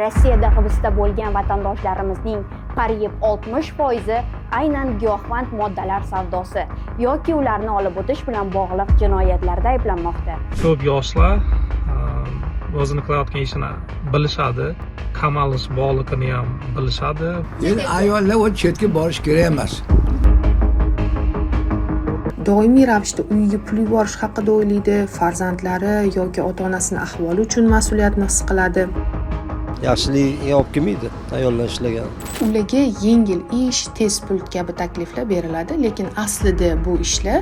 Rossiyada hibsda bo'lgan vatandoshlarimizning qariyb 60% aynan giyohvand moddalar savdosi yoki ularni olib o'tish bilan bog'liq jinoyatlarda ayblanmoqda. Ko'p yoshlar o'zini qilayotgan ishini bilishadi, qamalish bog'liqini ham bilishadi. Endi ayollar o'z chetga borish kerak emas. Doimiy ravishda uyiga pul yuborish haqida o'ylaydi, farzandlari yoki ota-onasining ahvoli uchun mas'uliyatni his qiladi. Yaxshilik olib kelmaydi ayollar ishlagan. Ularga yengil ish, tez pul kabi takliflar beriladi, lekin aslida bu ishlar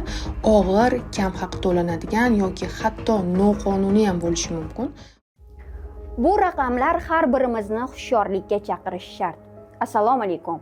og'ir, kam haq to'lanadigan yoki hatto noqonuniy ham bo'lishi mumkin. Bu raqamlar har birimizni hushyorlikka chaqirishi shart. Assalomu alaykum.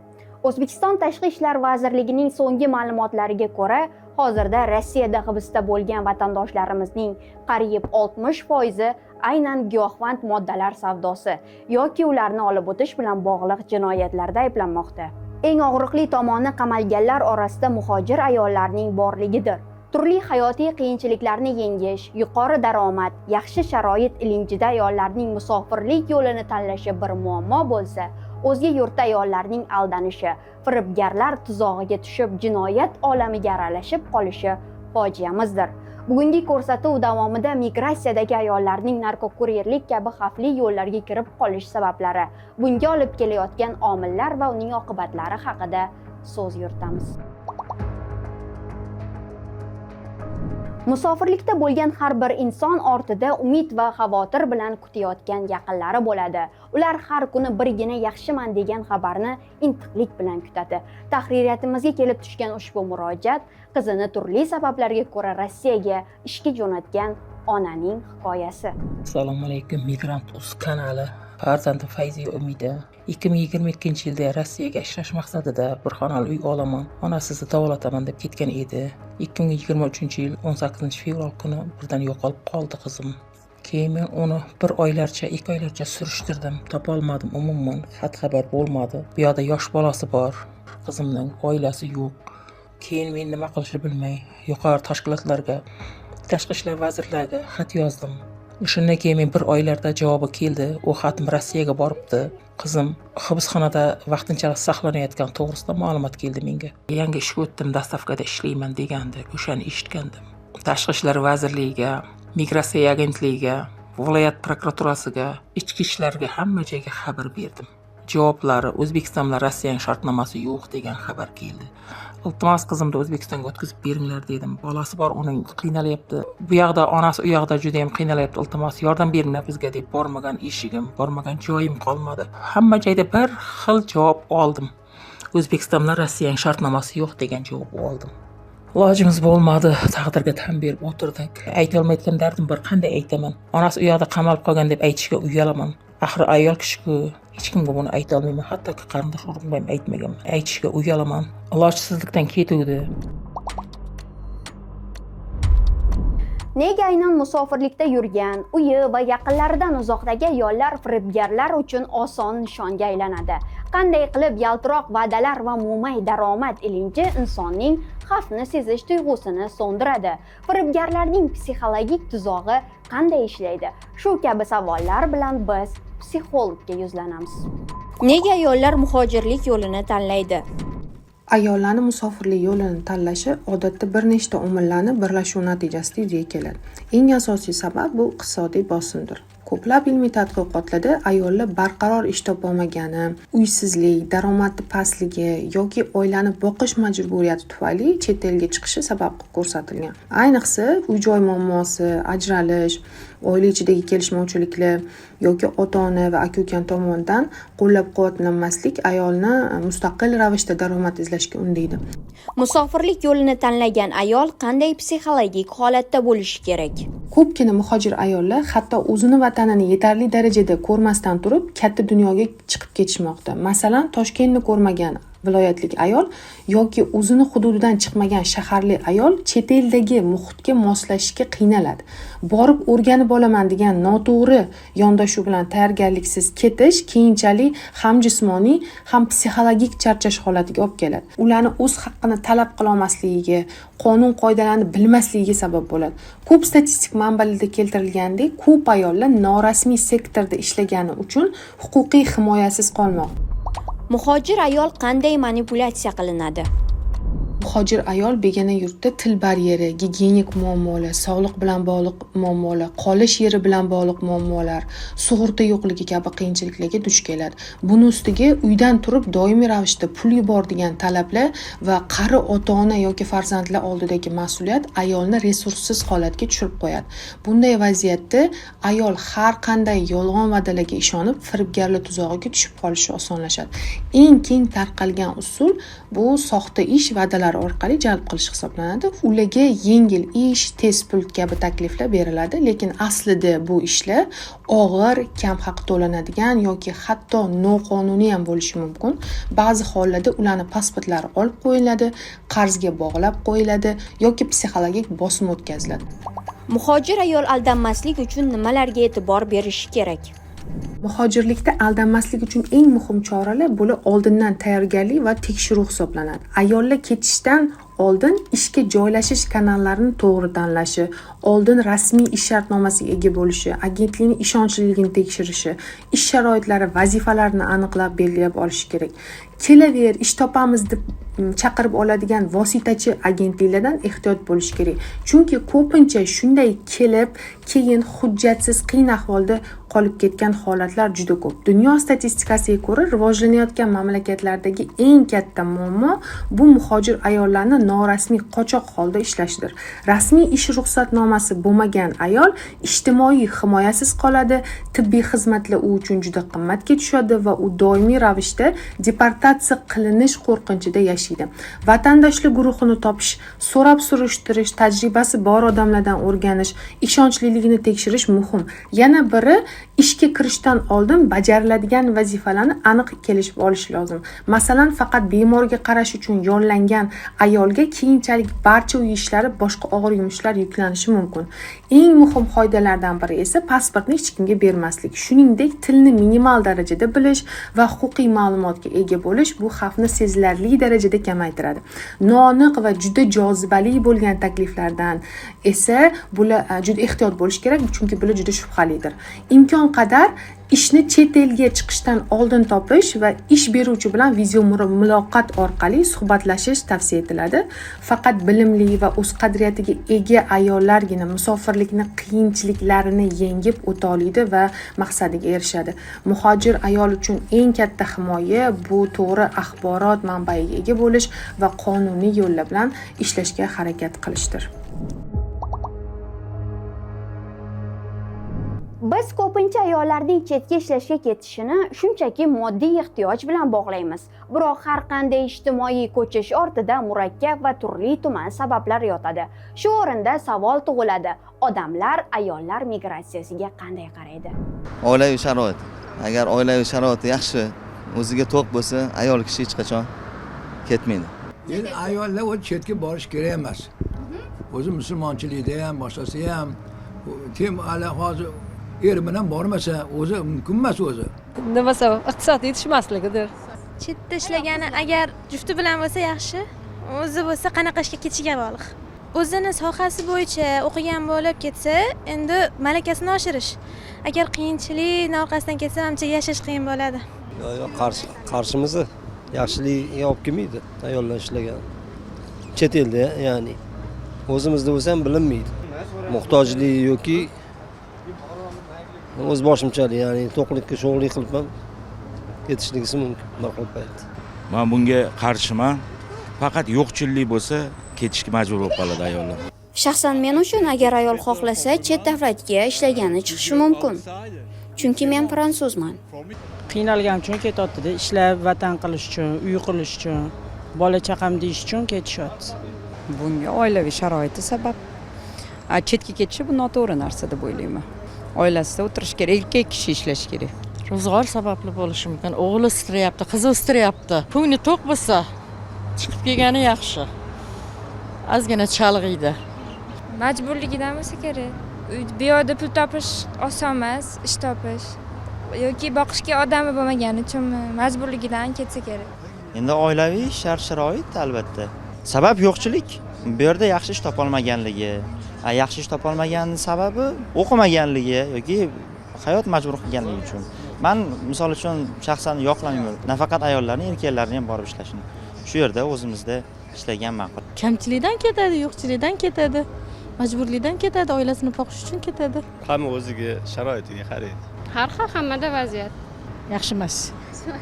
O'zbekiston Tashqi ishlar vazirligining so'nggi ma'lumotlariga ko'ra, hozirda Rossiyada hibsda bo'lgan vatandoshlarimizning qariyb 60% aynan giyohvand moddalar savdosi yoki ularni olib o'tish bilan bog'liq jinoyatlarda ayblanmoqda. Eng og'riqli tomoni qamalganlar orasida muhojir ayollarning borligidir. Turli hayotiy qiyinchiliklarni yengish, yuqori daromad, yaxshi sharoit ilinjida ayollarning musofirlik yo'lini tanlashi bir muammo bo'lsa, o'zga yurtda ayollarning aldanishi, firibgarlar tuzog'iga tushib jinoyat olamiga aralashib qolishi fojiamizdir. Bugungi ko'rsatuv davomida migratsiyadagi ayollarning narkokuryerlik kabi xavfli yo'llarga kirib qolish sabablari, bunga olib kelayotgan omillar va uning oqibatlari haqida so'z yuritamiz. Musofirlikda bo'lgan har bir inson ortida umid va xavotir bilan kutayotgan yaqinlari bo'ladi. Ular har kuni birgina yaxshiman degan xabarni intiqlik bilan kutadi. Tahririyatimizga kelib tushgan ushbu murojaat qizini turli sabablarga ko'ra Rossiyaga ishga jo'natgan onaning hikoyasi. Assalomu alaykum, Migrant.uz kanali. Farzandim Fayziya Umida 2022-yilda Rossiyaga ishlash maqsadida bir xonali uy olaman, onasini davolataman deb ketgan edi. 2023-yil 18-fevral kuni birdan yo'qolib qoldi qizim. Keyin men uni 2 oylarcha surishtirdim, topa olmadim umuman, xabar bo'lmadi. Bu yerda yosh bolasi bor, qizimning oilasi yo'q. Keyin men nima qilishni bilmay, yuqori tashkilotlarga, tashqi ishlar vazirlariga xat yozdim. Shundan keyin men 1 oylarda javobi keldi. U xatim Rossiyaga boribdi. Qizim hibsxonada vaqtinchalik saqlanayotgan to'g'risida ma'lumot keldi menga. Yangi ishga o'tdim, dastavkada ishlayman degandi. O'shani eshitgandim. Tashqi ishlar vazirligiga, migratsiya agentligiga, viloyat prokuraturasiga, ichki ishlarga hamma joyga xabar berdim. Javoblari O'zbekiston bilan Rossiyaning shartnomasi yo'q degan xabar keldi. Iltimos qizimni O'zbekistonga o'tkazib beringlar dedim. Bolasi bor, uning qiynalyapti. Bu yoqda onasi u yoqda juda ham qiynalyapti. Iltimos yordam beringlar bizga deb bormagan eshigim, bormagan joyim qolmadi. Hamma joyda bir xil javob oldim. O'zbekiston bilan Rossiyaning shartnomasi yo'q degan javob oldim. Ilojimiz bo'lmadi, taqdirga tan berib o'tirdik. Ayta olmayotgan dardim bor, qanday aytaman? Onasi u yoqda qamalib qolgan deb aytishga uyalaman. Axir ayol kishi-ku, hech kimga buni ayta olmayman, hatto qarindosh urug'im ham aytmaganman. Aytishga uyalaman. Ilojsizlikdan ketuvdi. Nega aynan musofirlikda yurgan, uyi va yaqinlaridan uzoqdagi ayollar firibgarlar uchun oson nishonga aylanadi? Qanday qilib yaltiroq va'dalar va mo'may daromad ilinji insonning xavfni sezish tuyg'usini so'ndiradi? Firibgarlarning psixologik tuzog'i qanday ishlaydi? Shu kabi savollar bilan biz psixologga yuzlanamiz. Nega ayollar muhojirlik yo'lini tanlaydi? Ayollarning musofirlik yo'lini tanlashi odatda bir nechta omillarning birlashuvi natijasida yuzaga keladi. Eng asosiy sabab bu iqtisodiy bosimdir. Ko'plab ilmiy tadqiqotlarda ayollar barqaror ish topolmagani, uysizlik, daromadi pastligi yoki oilani boqish majburiyati tufayli chet elga chiqishi sabab ko'rsatilgan. Ayniqsa, uy-joy muammosi, ajralish, oila ichidagi kelishmovchiliklar yoki ota-ona va aka-uka tomonidan qo'llab-quvvatlanmaslik ayolni mustaqil ravishda daromad izlashga undaydi. Musofirlik yo'lini tanlagan ayol qanday psixologik holatda bo'lishi kerak? Ko'pgina muhojir ayollar hatto o'zini vatanini yetarli darajada ko'rmasdan turib, katta dunyoga chiqib ketishmoqda. Masalan, Toshkentni ko'rmagan, viloyatlik ayol yoki o'zini hududidan chiqmagan shaharli ayol chet eldagi muhitga moslashishga qiynaladi. Borib o'rganib olaman degan noto'g'ri yondashuv bilan tayyorgarliksiz ketish keyinchalik ham jismoniy, ham psixologik charchash holatiga olib keladi. Ularni o'z haqqini talab qila olmasligiga, qonun qoidalarini bilmasligiga sabab bo'ladi. Ko'p statistik manbalarda keltirilgandek, ko'p ayollar norasmiy sektorda ishlagani uchun huquqiy himoyasiz qolmoqda. Muhojir ayol qanday manipulyatsiya qilinadi? Muhojir ayol begona yurtda til baryeri, gigiyenik muammolar, sog'liq bilan bog'liq muammolar, qolish yeri bilan bog'liq muammolar, sug'urta yo'qligi kabi qiyinchiliklarga duch keladi. Buni ustiga uydan turib doimiy ravishda pul yuboradigan talablar va qari ota-ona yoki farzandlar oldidagi mas'uliyat ayolni resurssiz holatga tushirib qo'yadi. Bunday vaziyatda ayol har qanday yolg'on va'dalarga ishonib, firibgarlik tuzog'iga tushib qolishi osonlashadi. Eng keng tarqalgan usul bu soxta ish va'dalari orqali jalb qilish hisoblanadi. Ularga yengil ish, tez pul kabi takliflar beriladi, lekin aslida bu ishlar og'ir, kam haq to'lanadigan yoki hatto noqonuniy ham bo'lishi mumkin. Ba'zi hollarda ularning pasportlari olib qo'yiladi, qarzga bog'lab qo'yiladi yoki psixologik bosim o'tkaziladi. Muhojir ayol aldanmaslik uchun nimalarga e'tibor berishi kerak? Muhojirlikda aldanmaslik uchun eng muhim choralar bular oldindan tayyorgarlik va tekshiruv hisoblanadi. Ayollar ketishdan oldin ishga joylashish kanallarini to'g'ri tanlashi, oldin rasmiy ish shartnomasiga ega bo'lishi, agentlikning ishonchliligini tekshirishi, ish sharoitlari, vazifalarini aniqlab belgilab olishi kerak. Kelaver, ish topamiz deb chaqirib oladigan vositachi agentliklardan ehtiyot bo'lish kerak. Chunki ko'pincha shunday kelib, keyin hujjatsiz qiyin ahvolda qolib ketgan holatlar juda ko'p. Dunyo statistikasiga ko'ra, rivojlanayotgan mamlakatlardagi eng katta muammo bu muhojir ayollarni norasmiy qochoq holda ishlashidir. Rasmiy ish ruxsatnomasi bo'lmagan ayol ijtimoiy himoyasiz qoladi, tibbiy xizmatlar u uchun juda qimmatga tushadi va u doimiy ravishda deportatsiya qilinish qo'rqinchida yashaydi. Vatandoshlik guruhini topish, so'rab surishtirish, tajribasi bor odamlardan o'rganish, ishonchliligini tekshirish muhim. Yana biri ishga kirishdan oldin bajariladigan vazifalarni aniq kelishib olish lozim. Masalan, faqat bemorga qarash uchun yollangan ayolga keyinchalik barcha uy ishlari, boshqa og'ir yumushlar yuklanishi mumkin. Eng muhim qoidalardan biri esa pasportni hech kimga bermaslik. Shuningdek, tilni minimal darajada bilish va huquqiy ma'lumotga ega bo'lish bu xavfni sezilarli darajada kamaytiradi. Noaniq va juda jozibali bo'lgan takliflardan esa bular juda ehtiyot bo'lish kerak, chunki bular juda shubhalidir. Imkon qadar ishni chet elga chiqishdan oldin topish va ish beruvchi bilan video muloqot orqali suhbatlashish tavsiya etiladi. Faqat bilimli va o'z qadriyatiga ega ayollargina musofirlikni qiyinchiliklarini yengib o'ta oladi va maqsadiga erishadi. Muhojir ayol uchun eng katta himoya bu to'g'ri axborot manbaiga ega bo'lish va qonuniy yo'llar bilan ishlashga harakat qilishdir. Biz ko'pincha ayollarning chetga ishlashga ketishini shunchaki moddiy ehtiyoj bilan bog'laymiz. Biroq har qanday ijtimoiy ko'chish ortida murakkab va turli-tuman sabablar yotadi. Shu o'rinda savol tug'iladi: odamlar ayollar migratsiyasiga qanday qaraydi? Oilaviy sharoit. Agar oilaviy sharoiti yaxshi, o'ziga to'q bo'lsa, ayol kishi hech qachon ketmaydi. Endi ayollar o'z chetga borish kerak emas. O'zi musulmonchilikda ham, boshqasida ham kim hali hozir er bilan bormasa, o'zi mumkin emas o'zi. Nima sabab? Iqtisod yetishmasligidir. Chetda ishlagani agar jufti bilan bo'lsa yaxshi, o'zi bo'lsa qanaqa ishga ketishiga bog'liq. O'zini sohasi bo'yicha o'qigan bo'lib ketsa, endi malakasini oshirish. Agar qiyinchilik orqasidan ketsa, menimcha yashash qiyin bo'ladi. Yo'q, qarshimizni yaxshilikga olib kelmaydi ayollar ishlagan. Chet elda, ya'ni o'zimizda bo'lsa ham bilinmaydi. Muhtojlik yoki o'z boshimchalik, ya'ni to'qlikka sho'g'lik qilib ham ketishligi mumkin bir payt. Men bunga qarshiman. Faqat yo'qchilik bo'lsa, ketishga majbur bo'lib qoladi ayollar. Shaxsan men uchun agar ayol xohlasa, chet davlatga ishlagani chiqishi mumkin. Chunki men fransuzman. Qiynalgan uchun ketyapti-da, ishlab vatan qilish uchun, uy qilish uchun, bola chaqam deyish uchun ketishyapti. Bunga oilaviy sharoiti sabab. Chetga ketishi bu noto'g'ri narsa deb o'ylayman. Oilasida o'tirish kerak, erkak kishi ishlash kerak. ro'zg'or sababli bo'lishi mumkin. O'g'li istirayapti, qizi istirayapti. Ko'ngli to'q bo'lsa, chiqib kelgani yaxshi. Ozgina chalg'iydi. Majburligidan bo'lsa kerak. Bu yerda pul topish oson emas, ish topish. Yoki boqishga odami bo'lmagani uchunmi, majburligidan ketsa kerak. Endi oilaviy shart-sharoit albatta. Sabab yo'qchilik. Bu yerda yaxshi ish topolmaganligi. Yaxshi ish topolmaganining sababi o'qimaganligi yoki hayot majbur qilganligi uchun. Men misol uchun shaxsan yoqlamayman. Nafaqat ayollarni, erkaklarni ham borib ishlashini. Shu yerda o'zimizda ishlagan ma'qul. Kamchilikdan ketadi, yo'qchilikdan ketadi, majburlikdan ketadi, oilasini boqish uchun ketadi. Hamma o'ziga sharoitiga qaraydi. Har xil hammada vaziyat. Yaxshi emas.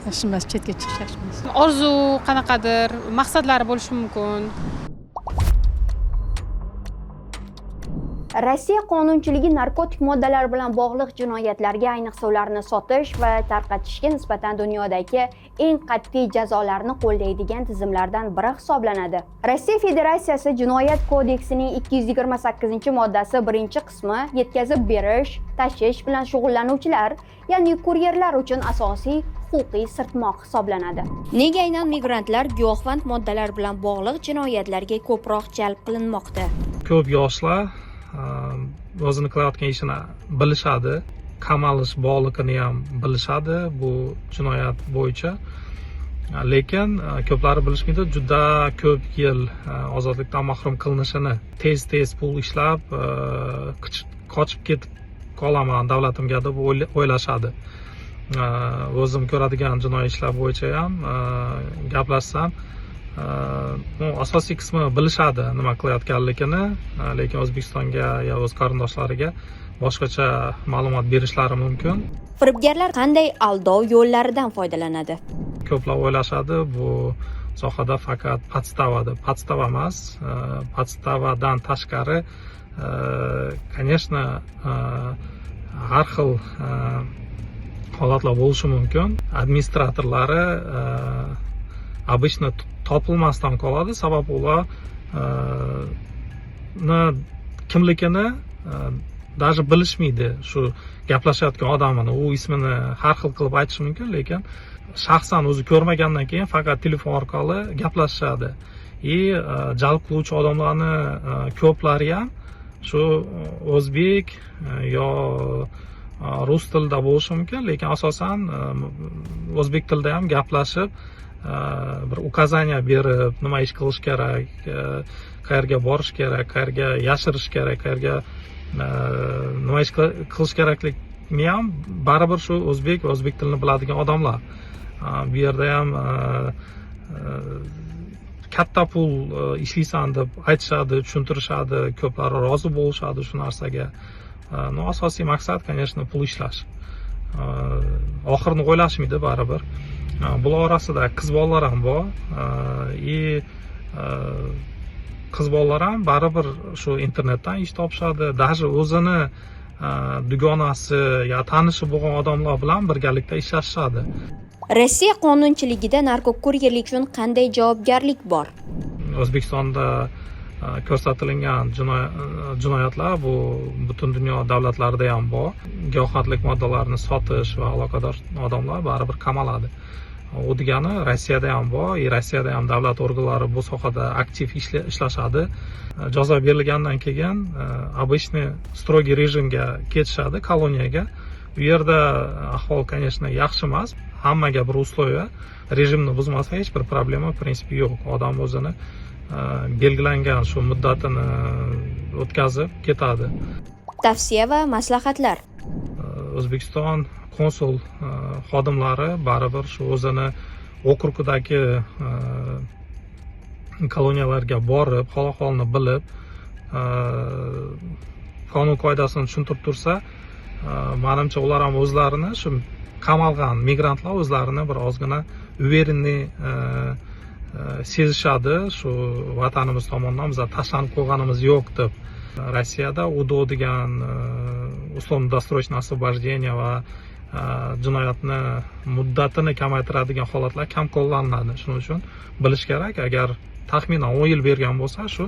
Yaxshi emas, chetga chiqish yaxshi emas. Orzu qanaqadir maqsadlari bo'lishi mumkin. Rossiya qonunchiligi narkotik moddalar bilan bog'liq jinoyatlarga, ayniqsa ularni sotish va tarqatishga nisbatan dunyodagi eng qat'iy jazolarni qo'llaydigan tizimlardan biri hisoblanadi. Rossiya Federatsiyasi Jinoyat kodeksining 228-moddasi 1-qismi yetkazib berish, tashish bilan shug'ullanuvchilar, ya'ni kuryerlar uchun asosiy huquqiy sirtmoq hisoblanadi. Nega aynan migrantlar giyohvand moddalar bilan bog'liq jinoyatlarga ko'proq jalb qilinmoqda? Ko'p yoshlar o'zini qilayotgan ishini bilishadi, qamalish borligini ham bilishadi bu jinoyat bo'yicha. Lekin ko'plari bilishmaydi, juda ko'p yil ozodlikdan mahrum qilinishini, tez pul ishlab qochib ketib qolaman davlatimga deb o'ylashadi. O'zim ko'radigan jinoiy ishlar bo'yicha ham gaplashsam, asosiy qismi bilishadi nima qilayotganligini, lekin O'zbekistonga yo o'z qarindoshlariga boshqacha ma'lumot berishlari mumkin. Firibgarlar qanday aldov yo'llaridan foydalanadi? Ko'plar o'ylashadi, bu sohada faqat podstava emas, podstavadan tashqari, конечно, har xil holatlar bo'lishi mumkin. Administratorlari обычно topilmasdan qoladi, sababi ular kimligini даже bilishmaydi. Shu gaplashayotgan odamini, u ismini har xil qilib aytish mumkin, lekin shaxsan o'zi ko'rmagandan keyin faqat telefon orqali gaplashishadi. Jalb qiluvchi odamlarni ko'plari ham shu o'zbek yo rus tilida bo'lishi mumkin, lekin asosan o'zbek tilida ham gaplashib, bir ukazaniya berib, nima ish qilish kerak, qayerga borish kerak, qayerga yashirish kerak, qayerga nima ish qilish kerakligini ham baribir shu o'zbek tilini biladigan odamlar. Bu yerda ham katta pul ishlaysan deb aytishadi, tushuntirishadi, ko'plari rozi bo'lishadi shu narsaga. Asosiy maqsad, конечно, pul ishlash. Oxirini o'ylashmaydi baribir. Bular orasida qiz bolalar ham bor. Qiz bolalar ham baribir shu internetdan ish topishadi. Даже o'zini dugonasi yo tanishi bo'lgan odamlar bilan birgalikda ishlashadi. Rossiya qonunchiligida narkokuryerlik uchun qanday javobgarlik bor? O'zbekistonda ko'rsatilgan jinoyatlar bu butun dunyo davlatlarida ham bor. Giyohvandlik moddalarini sotish va aloqador odamlar baribir qamaladi. U degani Rossiyada ham bor, Rossiyada ham davlat organlari bu sohada aktiv ishlashadi. Jazo berilgandan keyin обычный strogiy rejimga ketishadi, koloniyaga. Bu yerda ahvol, конечно, yaxshi emas. Hammaga bir условия, rejimni buzmasa hech bir problema в принципе yo'q. Odam o'zini belgilangan shu muddatini o'tkazib ketadi. Tavsiya va maslahatlar. O'zbekiston konsul xodimlari baribir shu o'zini okrugidagi koloniyalarga borib, hol-ahvolni bilib, qonun qoidasini tushuntirib tursa, menimcha ular ham o'zlarini shu qamalgan migrantlar o'zlarini bir ozgina уверенный sezishadi, shu vatanimiz tomonidan biz tashlanib qo'yganimiz yo'q deb. Rossiyada UDO degan условно-досрочное освобождение va jinoyatni muddatini kamaytiradigan holatlar kam qo'llaniladi. Shuning uchun bilish kerak, agar taxminan 10 yil bergan bo'lsa, shu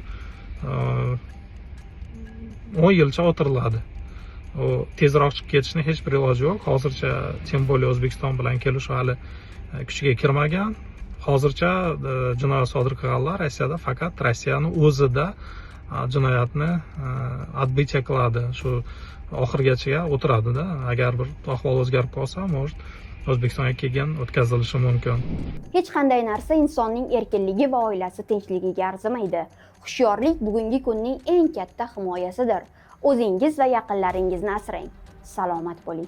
10 yilcha o'tiriladi. u tezroq chiqib ketishni hech bir iloji yo'q. Hozircha tем более O'zbekiston bilan kelishuv hali kuchga kirmagan. Hozircha jinoyat sodir qilganlar Rossiyada faqat Rossiyani o'zida jinoyatni отбытие qiladi. Shu oxirigacha o'tiradida. Agar bir ahvol o'zgarib qolsa, может O'zbekistonga kelgan o'tkazilishi mumkin. Hech qanday narsa insonning erkinligi va oilasi tinchligiga arzimaydi. Hushyorlik bugungi kunning eng katta himoyasidir. O'zingiz va yaqinlaringizni asrang. Salomat bo'ling.